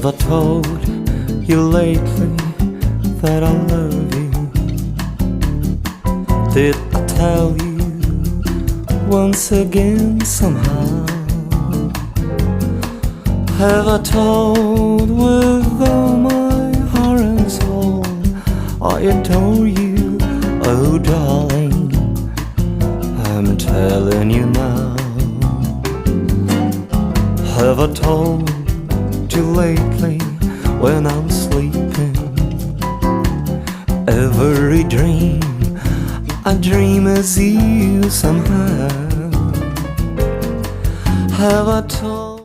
Have I told you lately that I love you? Did I tell you once again somehow? Have I told with all my heart and soul I adore you? Oh darling, I'm telling you now. Have I told you lately when I'm sleeping? Every dream I dream as you somehow. Have I told